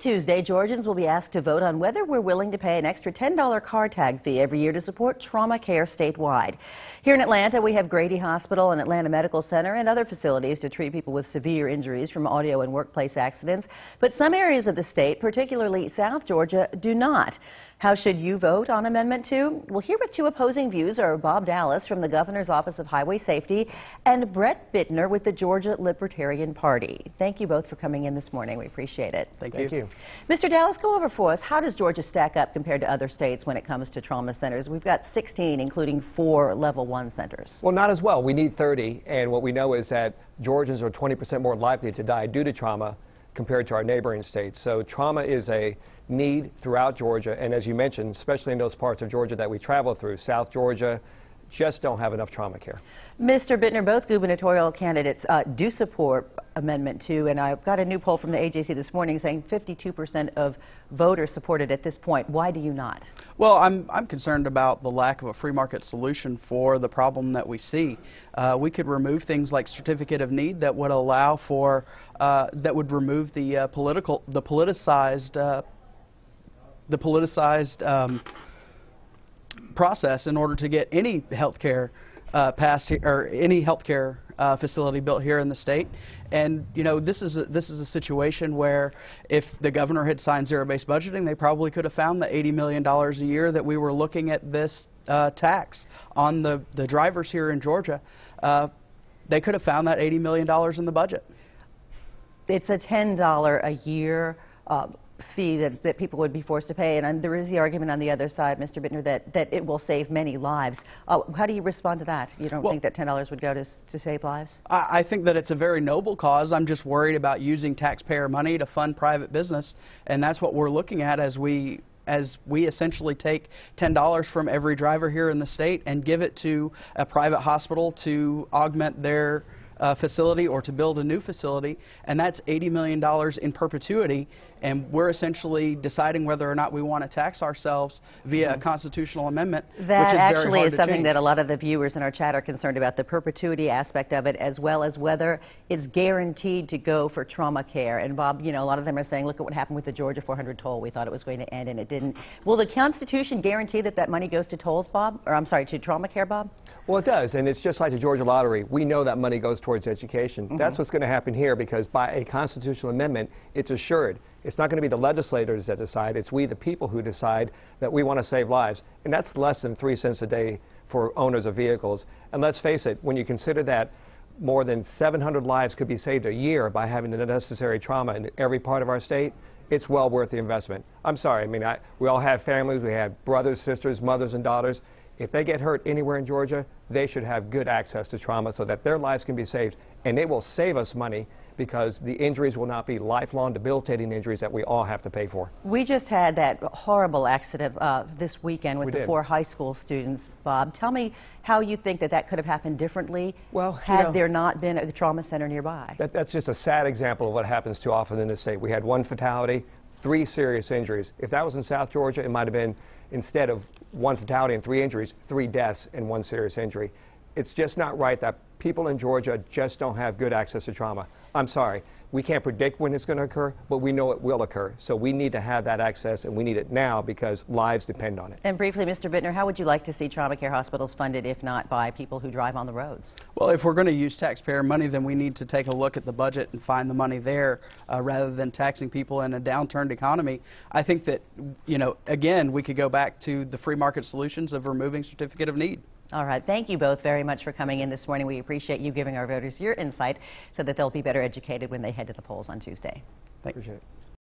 Tuesday, Georgians will be asked to vote on whether we're willing to pay an extra $10 car tag fee every year to support trauma care statewide. Here in Atlanta, we have Grady Hospital and Atlanta Medical Center and other facilities to treat people with severe injuries from audio and workplace accidents. But some areas of the state, particularly South Georgia, do not. How should you vote on Amendment 2? Well, here with two opposing views are Bob Dallas from the Governor's Office of Highway Safety and Brett Bittner with the Georgia Libertarian Party. Thank you both for coming in this morning. We appreciate it. Thank you. Mr. Dallas, go over for us. How does Georgia stack up compared to other states when it comes to trauma centers? We've got 16, including 4 level 1 centers. Well, not as well. We need 30, and what we know is that Georgians are 20% more likely to die due to trauma compared to our neighboring states. So trauma is a need throughout Georgia, and as you mentioned, especially in those parts of Georgia that we travel through, South Georgia, just don't have enough trauma care. Mr. Bittner, both gubernatorial candidates do support Amendment 2, and I've got a new poll from the AJC this morning saying 52% of voters support it at this point. Why do you not? Well, I'm concerned about the lack of a free market solution for the problem that we see. We could remove things like certificate of need that would allow for that would remove the politicized process in order to get any health care passed here, or any health care facility built here in the state. And you know, this is a situation where if the governor had signed zero-based budgeting, they probably could have found the $80 million a year that we were looking at this tax on the drivers here in Georgia. They could have found that $80 million in the budget. It's a $10 a year fee that people would be forced to pay, and there is the argument on the other side, Mr. Bittner, that it will save many lives. How do you respond to that? You don't think that $10 would go to save lives? I think that it's a very noble cause. I'm just worried about using taxpayer money to fund private business, and that's what we're looking at as we essentially take $10 from every driver here in the state and give it to a private hospital to augment their facility or to build a new facility, and that's $80 million in perpetuity, and we're essentially deciding whether or not we want to tax ourselves via a constitutional amendment. That actually is something that a lot of the viewers in our chat are concerned about, the perpetuity aspect of it, as well as whether it's guaranteed to go for trauma care. And Bob, you know, a lot of them are saying, look at what happened with the Georgia 400 toll. We thought it was going to end and it didn't. Will the Constitution guarantee that that money goes to tolls, Bob? Or I'm sorry, to trauma care, Bob? Well, it does, and it's just like the Georgia lottery. We know that money goes towards education. That's what's going to happen here, because by a constitutional amendment, it's assured. It's not going to be the legislators that decide. It's we, the people, who decide that we want to save lives. And that's less than 3 cents a day for owners of vehicles. And let's face it, when you consider that more than 700 lives could be saved a year by having the necessary trauma in every part of our state, it's well worth the investment. I'm sorry. I mean, we all have families. We have brothers, sisters, mothers, and daughters. If they get hurt anywhere in Georgia, they should have good access to trauma so that their lives can be saved. And it will save us money, because the injuries will not be lifelong, debilitating injuries that we all have to pay for. We just had that horrible accident this weekend with the 4 high school students. Bob, tell me how you think that could have happened differently had there not been a trauma center nearby. That's just a sad example of what happens too often in this state. We had 1 fatality, 3 serious injuries. If that was in South Georgia, it might have been, instead of 1 fatality and 3 injuries, 3 deaths and 1 serious injury. It's just not right that people in Georgia just don't have good access to trauma. I'm sorry. We can't predict when it's going to occur, but we know it will occur. So we need to have that access, and we need it now because lives depend on it. And briefly, Mr. Bittner, how would you like to see trauma care hospitals funded, if not by people who drive on the roads? Well, if we're going to use taxpayer money, then we need to take a look at the budget and find the money there rather than taxing people in a downturned economy. I think that, you know, again, we could go back to the free market solutions of removing certificate of need. All right. Thank you both very much for coming in this morning. We appreciate you giving our voters your insight so that they'll be better educated when they head to the polls on Tuesday. Appreciate it.